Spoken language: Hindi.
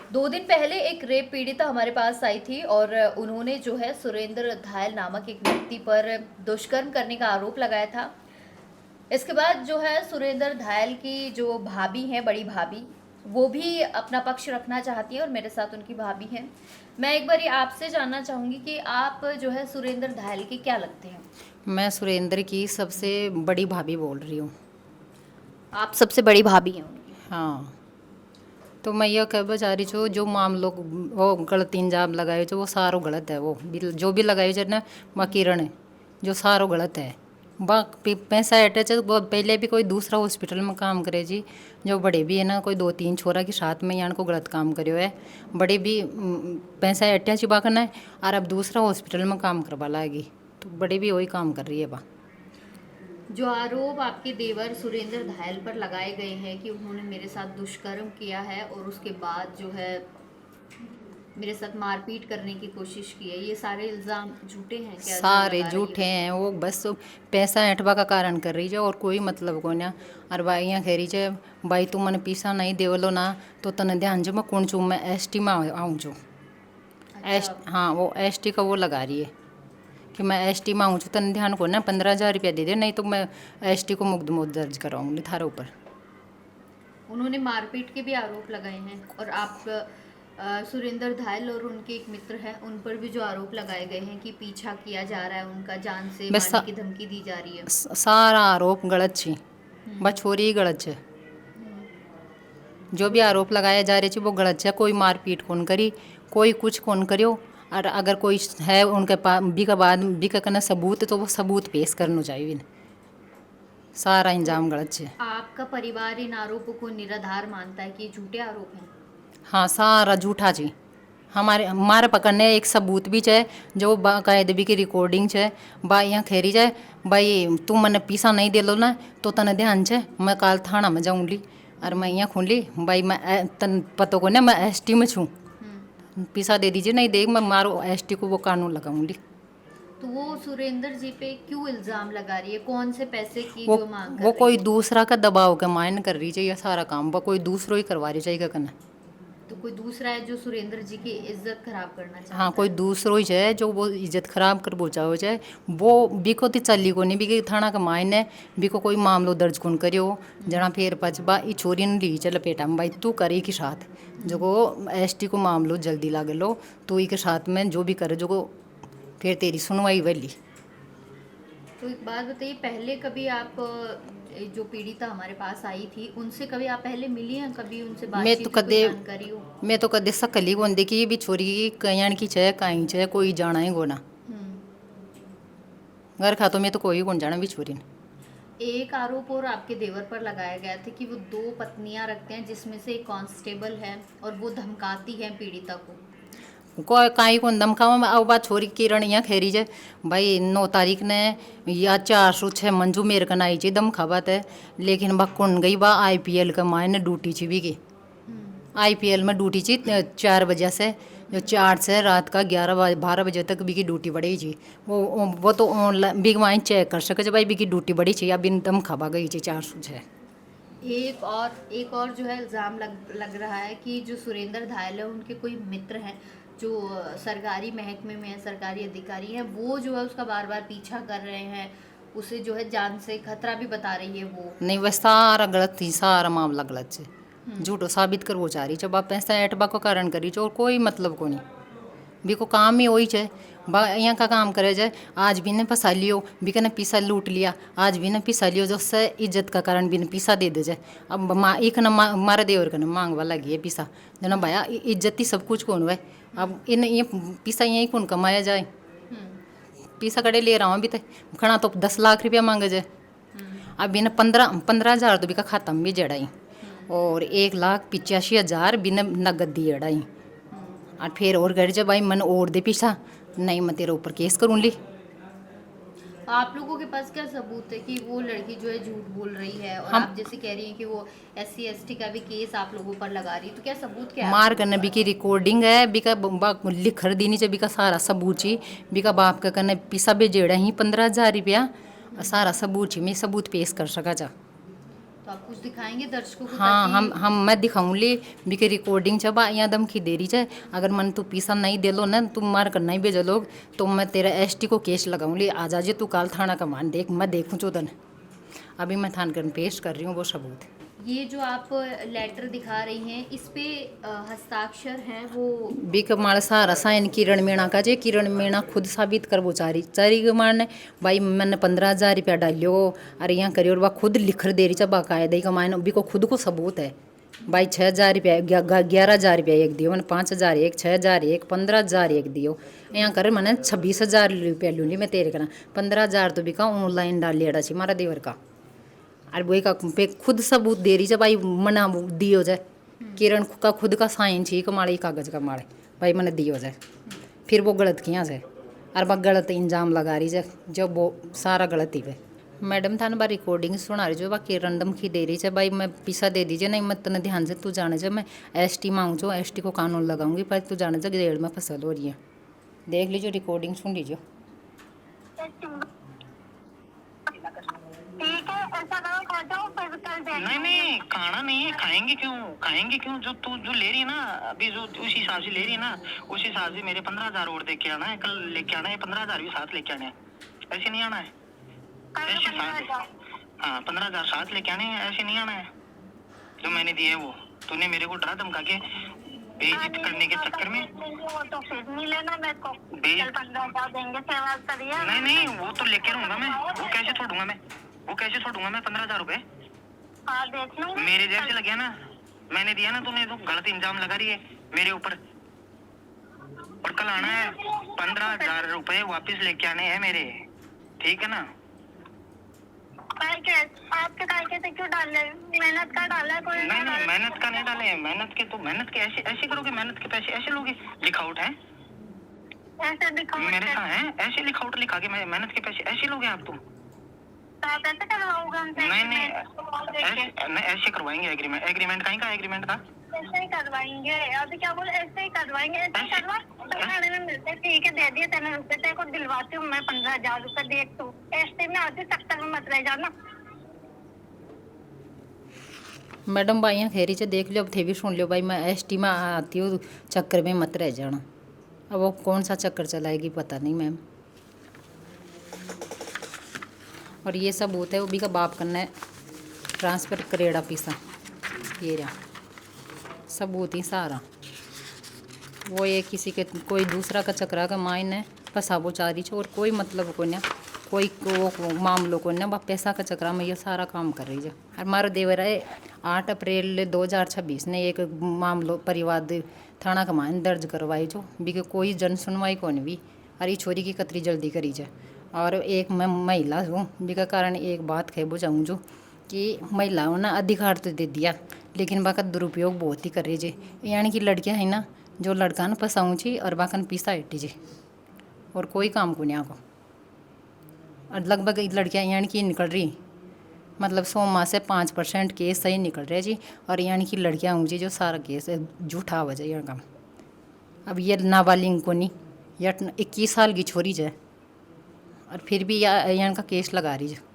2 दिन पहले एक रेप पीड़िता हमारे पास आई थी और उन्होंने जो है सुरेंद्र धायल नामक एक व्यक्ति पर दुष्कर्म करने का आरोप लगाया था। इसके बाद जो है सुरेंद्र धायल की जो भाभी हैं, बड़ी भाभी, वो भी अपना पक्ष रखना चाहती है और मेरे साथ उनकी भाभी हैं। मैं एक बार आपसे जानना चाहूँगी कि आप जो है सुरेंद्र धायल के क्या लगते हैं? मैं सुरेंद्र की सबसे बड़ी भाभी बोल रही हूँ। आप सबसे बड़ी भाभी हैं उनकी। हाँ, तो मैं यह कह बचा रही छूँ जो मामलों वो गलत इल्जाम लगाए जो वो सारो गलत है। वो जो भी लगाए जो ना माँ किरण है जो सारो गलत है। बा पैसा अटैच है। वो पहले भी कोई दूसरा हॉस्पिटल में काम करे जी। जो बड़े भी है ना कोई 2-3 छोरा के साथ में यान को गलत काम करो है। बड़े भी पैसा अटैच बा करना है और अब दूसरा हॉस्पिटल में काम करवा लाएगी तो बड़े भी वही काम कर रही है बा। जो आरोप आपके देवर सुरेंद्र धायल पर लगाए गए हैं कि उन्होंने मेरे साथ दुष्कर्म किया है और उसके बाद जो है मेरे साथ मारपीट करने की कोशिश की है, ये सारे इल्ज़ाम झूठे हैं क्या जो सारे लगा रही है झूठे वो? हैं। वो बस पैसा ऐंठवा का कारण कर रही है और कोई मतलब को ना। और भाई यहाँ कह रही है भाई तू मन पीसा नहीं देवलो ना तो तने ध्यान जो मैं कौन छू मैं एसटी में आऊँ जो एस। अच्छा। हाँ, वो एसटी का वो लगा रही है कि मैं एसटी में आऊँ छू तने ध्यान को ना 15,000 रुपया दे दे नहीं तो मैं एसटी को मुकदमा दर्ज कराऊंगी थारे ऊपर। उन्होंने मारपीट के भी आरोप लगाए हैं और आप सुरेंद्र धायल और उनके एक मित्र हैं उन पर भी जो आरोप लगाए गए हैं कि पीछा किया जा रहा है, उनका जान से बस मारने की धमकी दी जा रही है। सारा आरोप गलत छी। हम्म। बस छोरी ही गलत है। जो भी आरोप लगाया जा रहे थे वो गलत है। कोई मारपीट कौन करी कोई कुछ कौन करो। और अगर कोई है उनके पास बी का बाद बी का कहना सबूत तो वो सबूत पेश करना चाहिए। सारा तो इंजाम गलत है। आपका परिवार इन आरोपों को निराधार मानता है कि ये झूठे आरोप हैं? हाँ, सारा झूठा जी। हमारे पकड़ने एक सबूत भी है जो बाकायदे भी की रिकॉर्डिंग है। बा यहाँ खेरी जाए भाई तू मैंने पीसा नहीं दे लो ना तो तने ध्यान है मैं काल थाना में जाऊँगी और मैं यहाँ खून भाई मैं तन पतो को ना मैं एसटी में छूँ। पीसा दे दीजिए नहीं दे मैं मारो एसटी को वो कानून लगाऊंगी। तो वो सुरेंद्र जी पे क्यों इल्जाम लगा रही है, कौन से पैसे की वो जो मांग कर वो रही कोई है वो? दूसरा का दबाव का मायन कर रही चाहिए सारा काम वो कोई दूसरों ही करवा रही चाहिए करना। तो कोई दूसरा है जो सुरेंद्र जी की इज्जत खराब करना हाँ, चाहता कोई है? दूसरों ही है जो वो इज्जत खराब कर पहुँचा हो जाए। वो बिको तो चली को नहीं बिके थाना का मायने बिको कोई मामलो दर्ज कौन करियो जना फिर पचबा ई छोरी ने ली चल पेटा में भाई तू करी के साथ जो को एसटी को मामलो जल्दी लागे लो तो ई के साथ में जो भी करे जो को फिर तेरी सुनवाई वाली। तो एक बात बताइए, पहले कभी आप जो पीड़िता हमारे पास आई थी उनसे कभी आप पहले मिली हैं, कभी उनसे मैं तो बातचीत हुई, कोई कदे जानकारी हो? मैं तो कदे सकली कौन देखी भी छोरी की कयाण की छे काई छे कोई जाना ही गोना हम्म। घर खा तो मैं तो कोई कौन जाना भी छोरी ने। एक आरोप और आपके देवर पर लगाया गया था कि वो 2 पत्नियां रखते हैं जिसमें से एक कांस्टेबल है और वो धमकाती है पीड़िता को। कोई काई को दम खावा अब बात छोरी किरण यहाँ खेरी जे भाई 9 तारीख ने या 406 मंजू मेरे कन आई ची दम खाबात है। लेकिन बा कौन गई बा आईपीएल का मायने ड्यूटी ची भी की आईपीएल में ड्यूटी ची 4 बजे से जो 4 से रात का 11-12 बजे तक भी की ड्यूटी बढ़ी थी। वो तो ऑनलाइन बिग माइन चेक कर सके भाई भी की ड्यूटी बढ़ी थी या बिन दम खाबा गई थी 406। एक और जो है इल्ज़ाम लग रहा है कि जो सुरेंद्र धायल है उनके कोई मित्र हैं जो सरकारी महकमे में है, सरकारी अधिकारी हैं, वो जो है उसका बार बार पीछा कर रहे हैं, उसे जो है जान से खतरा भी बता रही है वो। नहीं वह सारा गलत थी सारा मामला गलत है। झूठो साबित कर वो चाह रही जब आप पैसा एटबा को कारण करी और कोई मतलब को नहीं भी को काम ही वही है। बा यहाँ का काम करे जाए आज भी ने फंसा लियो भी ने पीसा लूट लिया आज भी ने पीसा लियो जो से इज्जत का कारण भी ने पीसा दे दे जाए। अब एक न मारे देवर का मांगवा लगी है पीसा जना भाया इज्जत ही सब कुछ कौन हुआ। अब इन ये पीसा यहीं कौन कमाया जाए। पीसा कड़े ले रहा हूँ अभी तक खड़ा तो 10 लाख रुपया मांगे जाए। अब बिना 15,000 तो बिका खाता में भी जड़ाई और 1,85,000 बिना नगद दी जड़ाई। और फिर और घर जब भाई मन और दे पीछा नहीं मैं तेरे ऊपर केस करूँ ली। आप लोगों के पास क्या सबूत है कि वो लड़की जो है झूठ बोल रही है और हम आप जैसे कह रही हैं कि वो SC ST का भी केस आप लोगों पर लगा रही है, तो क्या सबूत क्या है आप मार लोगों के करने बिकी पास? रिकॉर्डिंग है बिका लिख कर देनी चाहिए बिका सारा सबूत ही बिका बाप का करने पीसा भी जेड़ा ही 15,000 रुपया सारा सबूत ही मैं सबूत पेश कर सका जा। तो आप कुछ दिखाएंगे दर्शकों को हाँ, ताकि मैं दिखाऊंगी बिके रिकॉर्डिंग छबा यहाँ धमकी दे रही है, अगर मन तू पैसा नहीं दे लो ना, तुम मार कर नहीं भेजो लोग, तो मैं तेरा एसटी को केस लगाऊंगी, आ जाजे तू काल थाना का मान देख, मैं देखूँ चौदन। अभी मैं थान कर पेश कर रही हूँ वो सबूत। ये जो आप लेटर दिखा रही हैं इस पे हस्ताक्षर हैं वो बिक माड़ सारा साइन किरण मीणा का जे, किरण मीणा खुद साबित कर वो चारी चारी के मारने भाई मैंने 15,000 रुपया डालियो अरे यहाँ करियो, और वह खुद लिख कर दे रही है बाकायदा का मायने, भी को खुद को सबूत है भाई। 6,000 रुपया 11,000 रुपया एक दियो, मैंने 5,000 एक, 6,000 एक, 15,000 एक दियो, यहाँ कर मैंने 26,000 रुपया लूँगी मैं तेरे का, 15,000 तो बिका ऑनलाइन डाल लिया छी मारा देवर का, और वही का पे खुद सबूत दे रही है भाई, मना दियो जाए, किरण का खुद का साइन छी कमाड़े कागज का माड़े भाई मैंने दियो जाए, फिर वो गलत किया जाए, और वह गलत इंजाम लगा रही है जब वो सारा गलत ही है। मैडम था ना रिकॉर्डिंग सुना रही जो, बाकी रंडम की दे रही है भाई, मैं पैसा दे दीजिए नहीं, मैं तने ध्यान से तू जाने जा, मैं एसटी मांग जो, एसटी को कानून लगाऊंगी, पर तू जाने जा जेल में फसल हो रही है। देख लीजिए रिकॉर्डिंग सुन लीजिए। ठीक है, ऐसा करो, खा जाओ, फिर कल देखते नहीं हैं। नहीं खाना नहीं है, खाएंगे क्यों जो तू जो ले रही है ना अभी, जो उस हिसाब से ले रही है ना, उस हिसाब से मेरे 15,000 और दे के आना है, कल लेके आना है, 15,000 भी साथ लेके आने हैं, ऐसे नहीं आना है, कल ऐसे 15,000। हाँ 15,000 साथ लेके आने हैं, ऐसे नहीं आना है। जो मैंने दिए वो तूने मेरे को डरा धमका के बेइज्जत करने के चक्कर में। वो तो फिर नहीं लेना मेरे को, बे- कल 15,000 देंगे, सेवा करिए। नहीं वो तो लेके रहूंगा मैं, वो कैसे छोड़ूंगा मैं 15,000 रुपए हाँ देख लूंगी। मेरे जेब से लगे ना, मैंने दिया ना, तूने तो गलत इंजाम लगा रही है मेरे ऊपर, और कल आना है 15,000 रुपए वापस लेके आने हैं मेरे, ठीक है ना। आपके कायके से क्यों डाल रहे? मेहनत का डाला है कोई? नहीं मेहनत का नहीं डाले, मेहनत के ऐसे करोगे, मेहनत के पैसे ऐसे लोगे, लिखाउट है ऐसे दिखाओ। मेरे साथ है, ऐसे लिखाउट लिखा के मेहनत के पैसे ऐसे लोगे आप तुम। तो आप ऐसे करवाओगे हमसे? नहीं ऐसे करवाएंगे एग्रीमेंट कहीं का एग्रीमेंट का ऐसे ही करवाएंगे। अभी क्या बोले? ऐसे ही करवाएंगे, ऐसे ही करवा। खाने में मिलते, ठीक है, दे दिए तेने रुपए, तेरे को दिलवाती हूँ मैं 15,000 रुपए, देख तू एसटी में आती, चक्कर में मत रह जाना। मैडम भाई यहाँ खेरी से देख लो, अब थे भी सुन लो भाई, मैं एसटी में आती हूँ, चक्कर में मत रह जाना। अब वो कौन सा चक्कर चलाएगी पता नहीं मैम। और ये सबूत है वो भी का बाप करना है ट्रांसफ़र करेड़ा पीसा, ये रहा सबूत ही सारा। वो ये किसी के कोई दूसरा का चक्रा का माइन है फंसा वो चारी छो, और कोई मतलब को ना कोई को मामलों को ना पैसा का चक्रा में ये सारा काम कर रही है। और हमारा देवर है 8 अप्रैल 2026 ने एक मामलो परिवाद थाना का मान दर्ज करवाई जो, भी के कोई जन सुनवाई कौन भी, अरे छोरी की कतरी जल्दी करी जाए। और एक मैं महिला हूँ, बिका कारण एक बात कह बुझाऊँ जो कि महिलाओं ने अधिकार तो दे दिया, लेकिन बाका दुरुपयोग बहुत ही कर रही जे, यानी कि लड़कियाँ है ना जो लड़का न फंसाऊँ छी और बाकन पीसा हटी जे, और कोई काम को नहीं आको। और लगभग लड़कियाँ यानी कि निकल रही, मतलब 100 माह से 5% केस सही निकल रहे जी, और यानी कि लड़कियाँ हूँ जी जो सारा केस झूठा हो जाए काम। अब ये नाबालिग को नहीं, या 21 साल की छोरी है, और फिर भी यहाँ का केस लगा रही है।